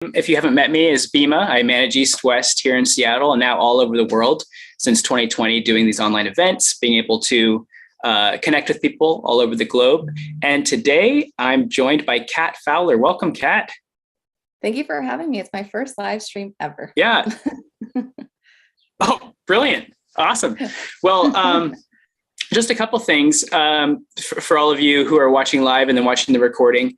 If you haven't met me, is Bima. I manage East West here in Seattle and now all over the world since 2020, doing these online events, being able to connect with people all over the globe. And today I'm joined by Kat Fowler. Welcome, Kat. Thank you for having me. It's my first live stream ever. Yeah. Oh, brilliant. Awesome. Well, just a couple things for all of you who are watching live and then watching the recording.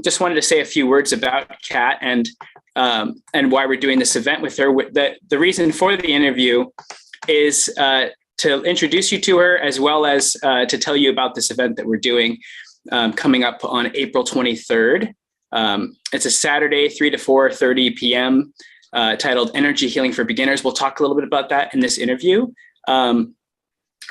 Just wanted to say a few words about Kat and why we're doing this event with her. The reason for the interview is to introduce you to her, as well as to tell you about this event that we're doing coming up on April 23rd. It's a Saturday, 3 to 4:30 p.m. Titled Energy Healing for Beginners. We'll talk a little bit about that in this interview.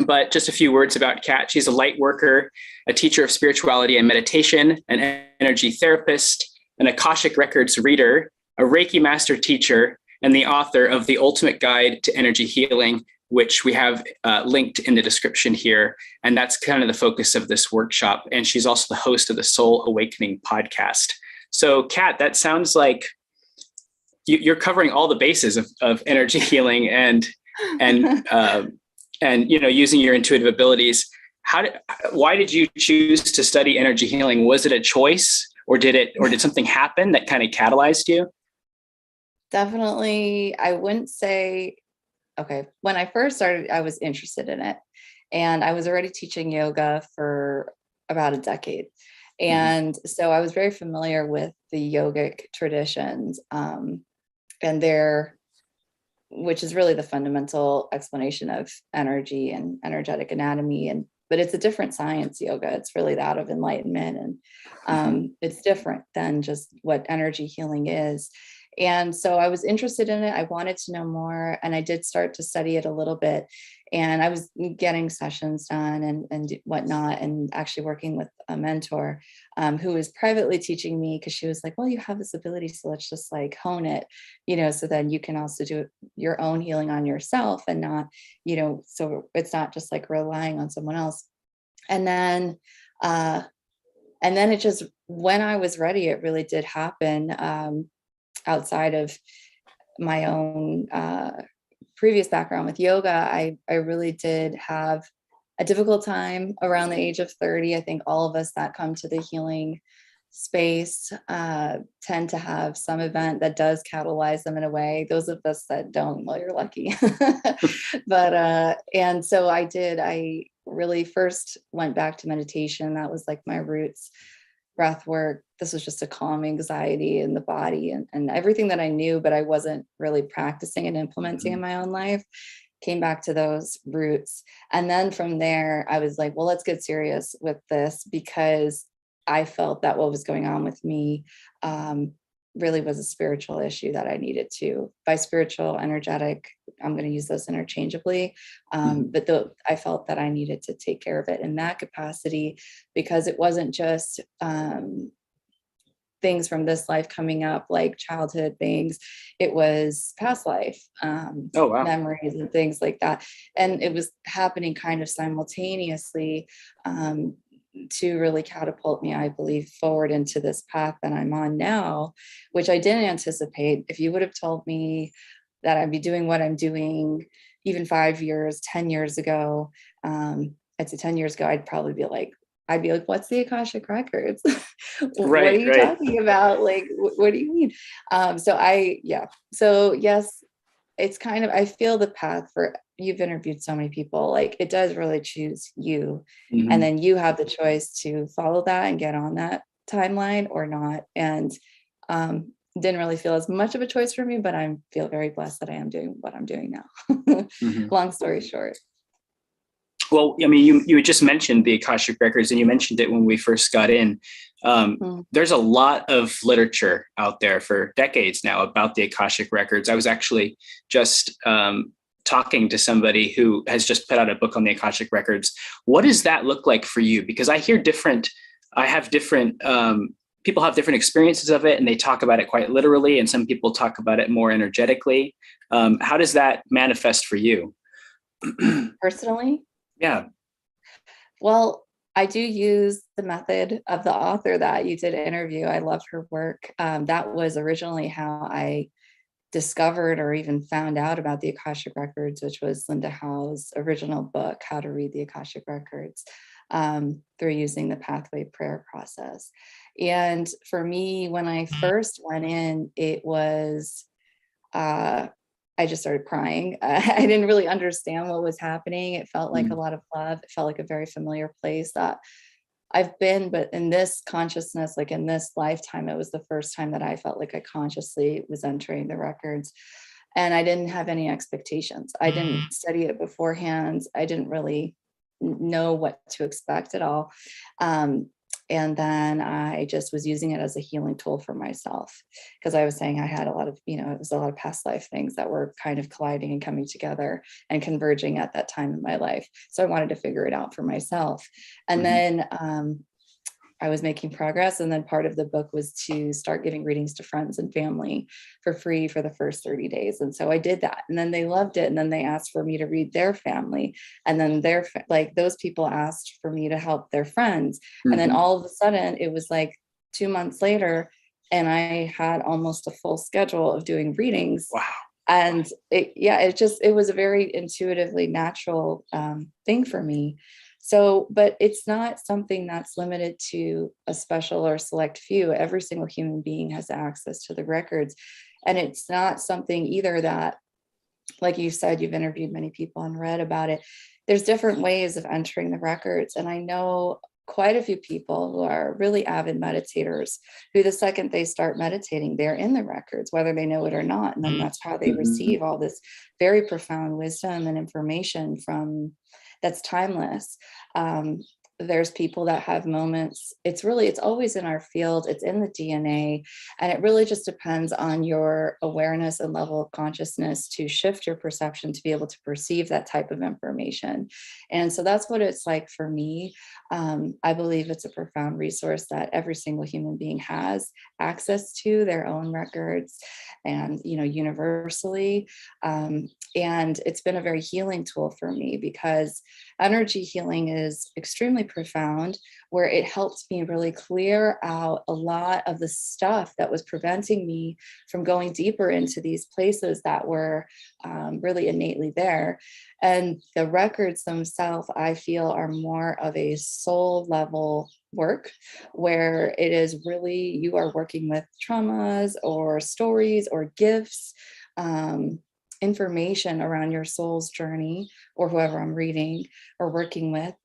But just a few words about Kat. She's a light worker, a teacher of spirituality and meditation, an energy therapist, an Akashic Records reader, a Reiki Master Teacher, and the author of The Ultimate Guide to Energy Healing, which we have linked in the description here. And that's kind of the focus of this workshop. And she's also the host of the Soul Awakening podcast. So Kat, that sounds like you're covering all the bases of energy healing and using your intuitive abilities. Why did you choose to study energy healing? Was it a choice, or did something happen that kind of catalyzed you? Definitely. I wouldn't say, okay. When I first started, I was interested in it, and I was already teaching yoga for about a decade. And so I was very familiar with the yogic traditions, and which is really the fundamental explanation of energy and energetic anatomy. But it's a different science, yoga. It's really that of enlightenment. And it's different than just what energy healing is. And so I was interested in it. I wanted to know more. And I did start to study it a little bit. And I was getting sessions done and whatnot, and actually working with a mentor who was privately teaching me, because she was like, well, you have this ability, so let's just like hone it, so then you can also do your own healing on yourself, and not, so it's not just like relying on someone else. And then it just, when I was ready, it really did happen, outside of my own previous background with yoga. I really did have a difficult time around the age of 30. I think all of us that come to the healing space tend to have some event that does catalyze them in a way. Those of us that don't, well, you're lucky. But and so I really first went back to meditation. That was like my roots. Breath work. This was just to calm anxiety in the body and everything that I knew, but I wasn't really practicing and implementing in my own life. Came back to those roots. And then from there, I was like, well, let's get serious with this, because I felt that what was going on with me really was a spiritual issue that I needed to, by spiritual, energetic, I'm going to use those interchangeably. But I felt that I needed to take care of it in that capacity, because it wasn't just things from this life coming up, like childhood things. It was past life memories and things like that. And it was happening kind of simultaneously, to really catapult me, I believe, forward into this path that I'm on now, which I didn't anticipate. If you would have told me that I'd be doing what I'm doing even 5 years, 10 years ago, I'd say 10 years ago, I'd be like, what's the Akashic Records? What are you talking about? Like, what do you mean? So yes, it's kind of, I feel the path for, you've interviewed so many people, like it does really choose you. And then you have the choice to follow that and get on that timeline or not. And didn't really feel as much of a choice for me, but I feel very blessed that I am doing what I'm doing now. Long story short. Well, I mean, you just mentioned the Akashic Records, and you mentioned it when we first got in. There's a lot of literature out there for decades now about the Akashic Records. I was actually just talking to somebody who has just put out a book on the Akashic Records. What does that look like for you? Because I have different people have different experiences of it, and they talk about it quite literally, and some people talk about it more energetically. How does that manifest for you? Personally? Yeah. Well, I do use the method of the author that you did interview. I love her work. That was originally how I discovered or even found out about the Akashic Records, which was Linda Howe's original book, How to Read the Akashic Records, through using the pathway prayer process. And for me, when I first went in, it was, I just started crying. I didn't really understand what was happening. It felt like a lot of love. It felt like a very familiar place that I've been, but in this consciousness, like in this lifetime, it was the first time that I felt like I consciously was entering the records, and I didn't have any expectations. I didn't study it beforehand. I didn't really know what to expect at all. And then I just was using it as a healing tool for myself, because I was saying I had a lot of, it was a lot of past life things that were kind of colliding and coming together and converging at that time in my life. So I wanted to figure it out for myself. And then I was making progress. And then part of the book was to start giving readings to friends and family for free for the first 30 days. And so I did that. And then they loved it. And then they asked for me to read their family. And then those people asked for me to help their friends. And then all of a sudden it was like 2 months later, and I had almost a full schedule of doing readings. Wow. And it was a very intuitively natural thing for me. So, but it's not something that's limited to a special or select few. Every single human being has access to the records. And it's not something either that, like you said, you've interviewed many people and read about it. There's different ways of entering the records. And I know quite a few people who are really avid meditators who the second they start meditating, they're in the records, whether they know it or not. And then that's how they receive all this very profound wisdom and information that's timeless. There's people that have moments. It's always in our field. It's in the DNA. And it really just depends on your awareness and level of consciousness to shift your perception to be able to perceive that type of information. And so that's what it's like for me. I believe it's a profound resource that every single human being has access to their own records and, universally. And it's been a very healing tool for me, because energy healing is extremely profound, where it helped me really clear out a lot of the stuff that was preventing me from going deeper into these places that were really innately there. And the records themselves, I feel, are more of a soul level work, where it is really, you are working with traumas or stories or gifts, information around your soul's journey, or whoever I'm reading or working with.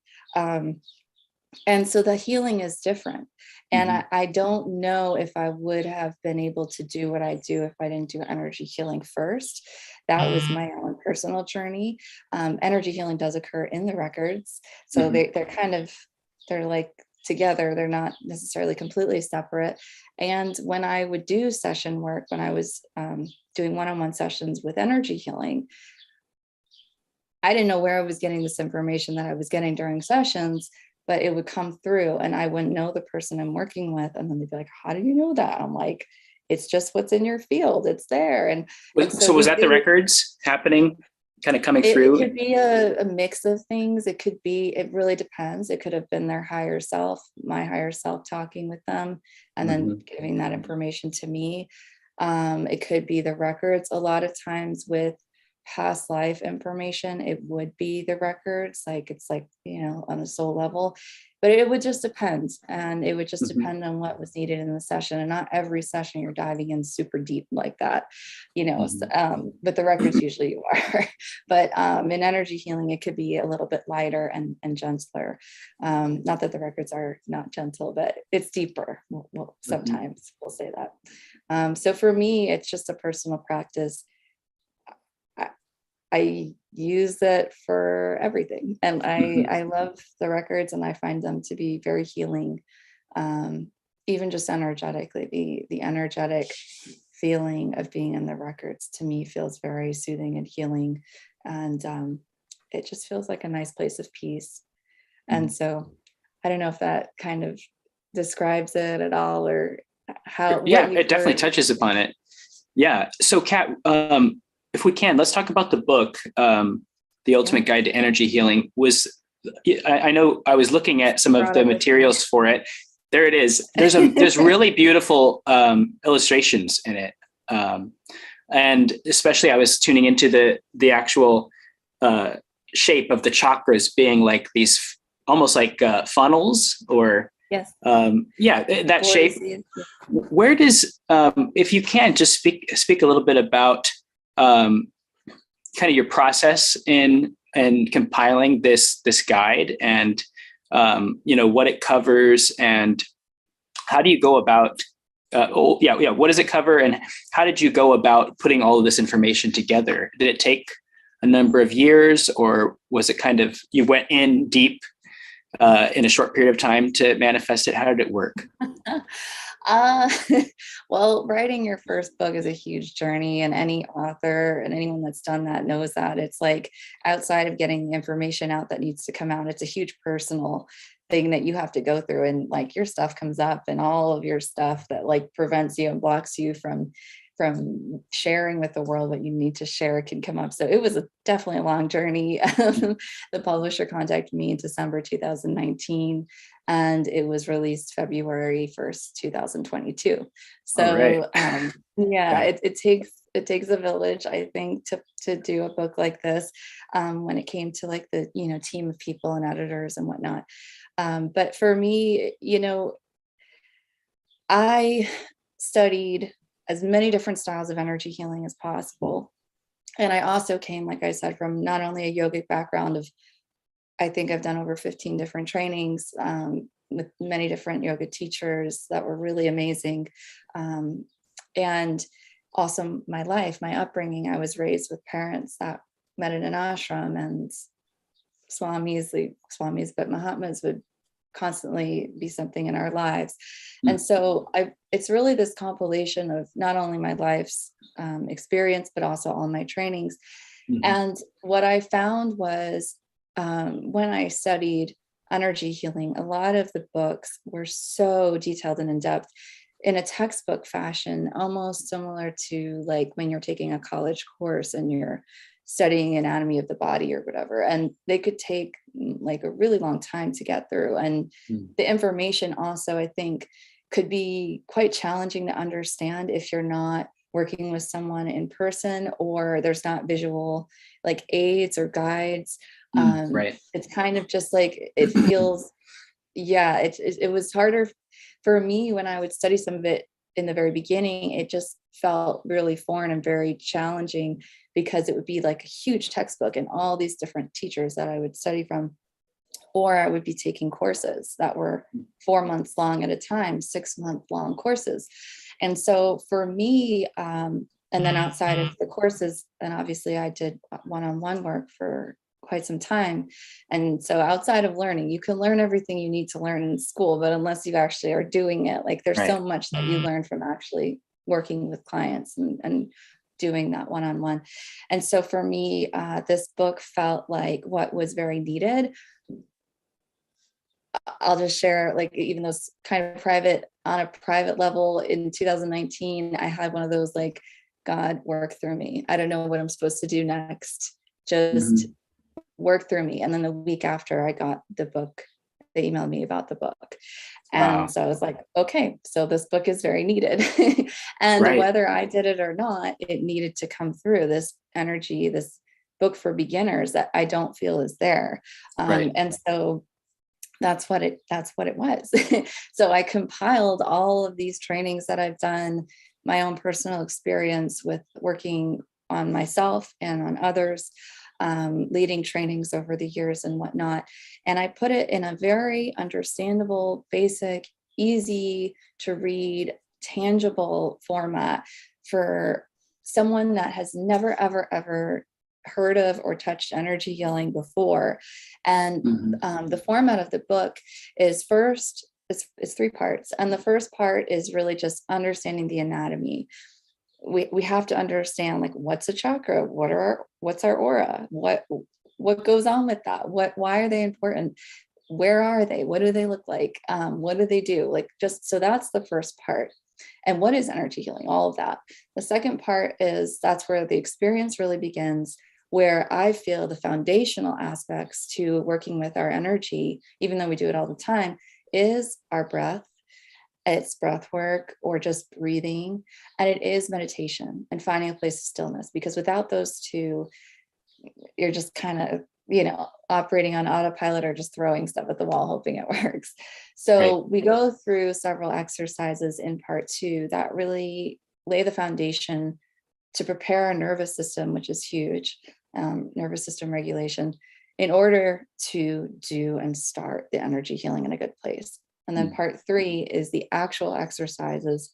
And so the healing is different. And I don't know if I would have been able to do what I do if I didn't do energy healing first. That was my own personal journey. Energy healing does occur in the records. So they're like together. They're not necessarily completely separate. And when I would do session work, when I was doing one-on-one sessions with energy healing, I didn't know where I was getting this information that I was getting during sessions, but it would come through and I wouldn't know the person I'm working with. And then they'd be like, how do you know that? I'm like, it's just what's in your field. It's there. And so was that the records happening, kind of coming through? It could be a mix of things. It really depends. It could have been their higher self, my higher self talking with them and then giving that information to me. It could be the records. A lot of times with past life information, it would be the records, it's on a soul level, but it would just depend. And it would just depend on what was needed in the session. And not every session you're diving in super deep like that, but the records usually you are. But in energy healing, it could be a little bit lighter and gentler. Not that the records are not gentle, but it's deeper. Sometimes we'll say that. So for me, it's just a personal practice. I use it for everything. And I love the records, and I find them to be very healing, even just energetically. The energetic feeling of being in the records to me feels very soothing and healing. And it just feels like a nice place of peace. And so I don't know if that kind of describes it at all, or how. Yeah, it definitely touches upon it. Yeah. So Kat, if we can, let's talk about the book, The Ultimate Guide to Energy Healing. Was I know I was looking at some of the materials for it. There it is. There's really beautiful illustrations in it. And especially I was tuning into the actual shape of the chakras being like these almost like funnels or yes. That shape. Where does, if you can just speak a little bit about kind of your process in compiling this guide and what it covers and how do you go about what does it cover and how did you go about putting all of this information together? Did it take a number of years or was it kind of you went in deep in a short period of time to manifest it? How did it work? Well, writing your first book is a huge journey, and any author and anyone that's done that knows that it's like outside of getting the information out that needs to come out, it's a huge personal thing that you have to go through, and like your stuff comes up and all of your stuff that like prevents you and blocks you from sharing with the world what you need to share can come up. So it was definitely a long journey. The publisher contacted me in December 2019 and it was released February 1st, 2022. So right. It takes a village, I think, to do a book like this when it came to like the, team of people and editors and whatnot. But for me, I studied as many different styles of energy healing as possible. And I also came, like I said, from not only a yogic background of, I think I've done over 15 different trainings with many different yoga teachers that were really amazing. And also my life, my upbringing, I was raised with parents that met in an ashram and swamis, but Mahatmas would constantly be something in our lives. And so it's really this compilation of not only my life's experience, but also all my trainings. And what I found was when I studied energy healing, a lot of the books were so detailed and in-depth in a textbook fashion, almost similar to like when you're taking a college course and you're studying anatomy of the body or whatever, and they could take like a really long time to get through. And the information also, I think, could be quite challenging to understand if you're not working with someone in person or there's not visual like aids or guides. Right. It's kind of just like, it feels, it was harder for me when I would study some of it in the very beginning. It just felt really foreign and very challenging because it would be like a huge textbook and all these different teachers that I would study from, or I would be taking courses that were 4 months long at a time, 6-month long courses. And so for me, and then outside of the courses, and obviously I did one-on-one work for quite some time. And so outside of learning, you can learn everything you need to learn in school, but unless you actually are doing it, like there's so much that you learn from actually working with clients and doing that one-on-one. And so for me, this book felt like what was very needed. I'll just share, like, even though it's kind of private, on a private level, in 2019, I had one of those, like, God, work through me. I don't know what I'm supposed to do next. Just work through me. And then the week after I got the book, they emailed me about the book. And so I was like, okay, so this book is very needed. And whether I did it or not, it needed to come through. This energy, this book for beginners that I don't feel is there. And so that's what it was. So I compiled all of these trainings that I've done, my own personal experience with working on myself and on others, leading trainings over the years and whatnot. And I put it in a very understandable, basic, easy to read, tangible format for someone that has never, ever, ever heard of or touched energy healing before. And the format of the book is first, it's 3 parts. And the first part is really just understanding the anatomy. We have to understand, like, what's a chakra? What's our aura? What goes on with that? Why are they important? Where are they? What do they look like? What do they do? Like, just, so that's the first part. And what is energy healing? All of that. The second part is, that's where the experience really begins. where I feel the foundational aspects to working with our energy, even though we do it all the time, is our breath. It's breath work or just breathing. And it is meditation and finding a place of stillness, because without those two, you're just kind of, operating on autopilot or just throwing stuff at the wall, hoping it works. So we go through several exercises in part 2 that really lay the foundation to prepare our nervous system, which is huge, nervous system regulation, in order to do and start the energy healing in a good place. And then part 3 is the actual exercises,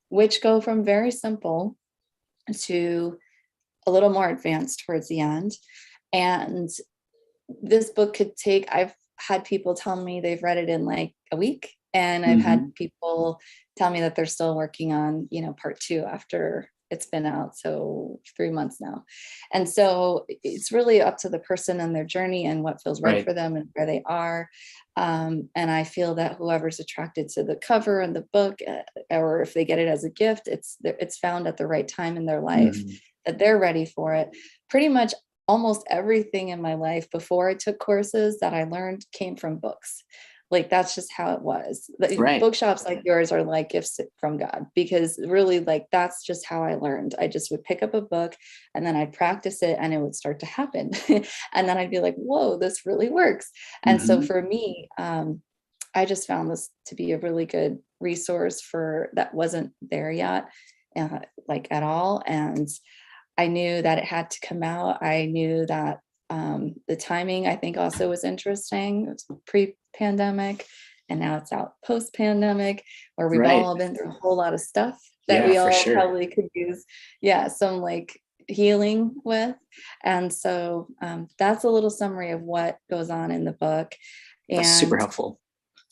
which go from very simple to a little more advanced towards the end. And this book could take, I've had people tell me they've read it in like a week. And I've had people tell me that they're still working on, part 2 after it's been out. So 3 months now. And so it's really up to the person and their journey and what feels right for them and where they are. And I feel that whoever's attracted to the cover and the book, or if they get it as a gift, it's found at the right time in their life that they're ready for it. Pretty much almost everything in my life before I took courses that I learned came from books. Like, that's just how it was. Bookshops like yours are like gifts from God, because really, like, that's just how I learned. I just would pick up a book and then I'd practice it and it would start to happen. And then I'd be like, whoa, this really works. And so for me, I just found this to be a really good resource for that wasn't there yet, like at all. And I knew that it had to come out. I knew that the timing, I think, also was interesting. It was pre-pandemic, and now it's out post-pandemic, where we've all been through a whole lot of stuff that we all probably could use, some like healing with. And so that's a little summary of what goes on in the book. And that's super helpful.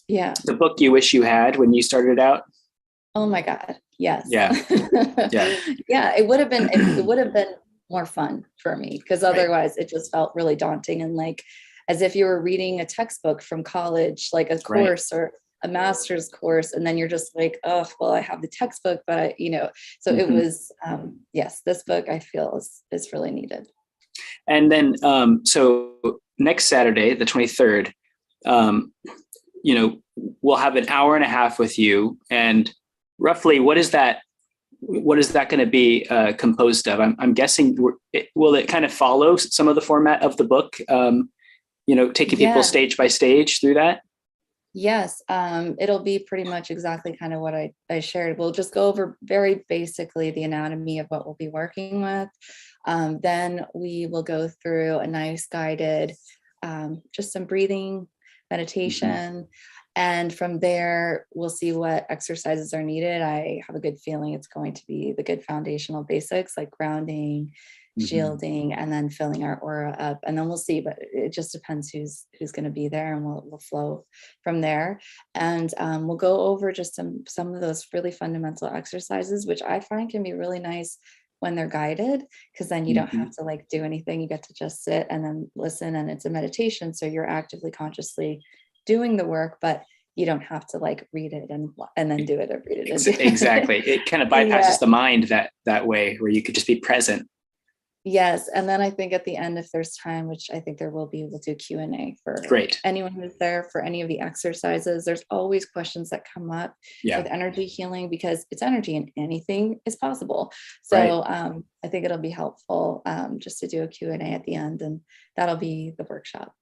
Yeah. The book you wish you had when you started out. Oh my God. Yes. Yeah. Yeah. It would have been more fun for me, because otherwise it just felt really daunting and like as if you were reading a textbook from college, like a course or a master's course. And then you're just like, oh, well, I have the textbook, but so it was, yes, this book I feel is really needed. And then, so next Saturday, the 23rd, we'll have an hour and a half with you, and roughly what is that going to be composed of? I'm guessing, will it kind of follow some of the format of the book, taking people stage by stage through that? Yes. It'll be pretty much exactly kind of what I shared. We'll just go over very basically the anatomy of what we'll be working with. Then we will go through a nice guided, just some breathing meditation. And from there, we'll see what exercises are needed. I have a good feeling it's going to be the good foundational basics like grounding, shielding, and then filling our aura up. And then we'll see, but it just depends who's going to be there, and we'll flow from there. And we'll go over just some of those really fundamental exercises, which I find can be really nice when they're guided, because then you don't have to like do anything. You get to just sit and then listen, and it's a meditation. So you're actively, consciously doing the work, but you don't have to like read it and then do it or read it. Exactly. It kind of bypasses the mind that way, where you could just be present. Yes. And then I think at the end, if there's time, which I think there will be, we'll do Q&A for anyone who's there for any of the exercises. There's always questions that come up with energy healing, because it's energy and anything is possible. So I think it'll be helpful just to do a Q&A at the end, and that'll be the workshop.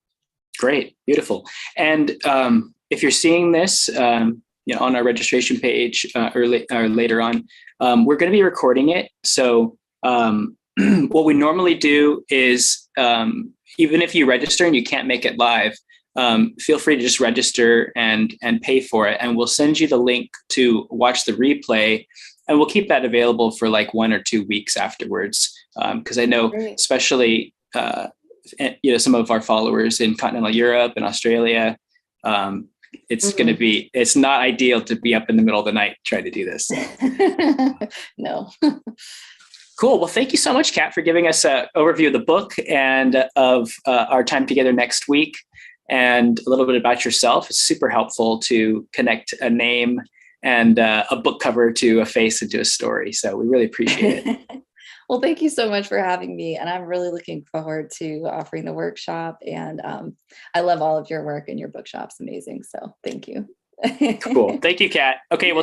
Great. Beautiful. And if you're seeing this, on our registration page or later on, we're going to be recording it. So what we normally do is, even if you register and you can't make it live, feel free to just register and pay for it. And we'll send you the link to watch the replay, and we'll keep that available for like 1 or 2 weeks afterwards. Because I know, especially, some of our followers in continental Europe and Australia, it's not ideal to be up in the middle of the night trying to do this. No. Cool. Well, thank you so much, Kat, for giving us an overview of the book and of our time together next week, and a little bit about yourself. It's super helpful to connect a name and a book cover to a face and to a story. So we really appreciate it. Well, thank you so much for having me. And I'm really looking forward to offering the workshop. And I love all of your work, and your bookshop's amazing. So thank you. Cool. Thank you, Kat. Okay, well,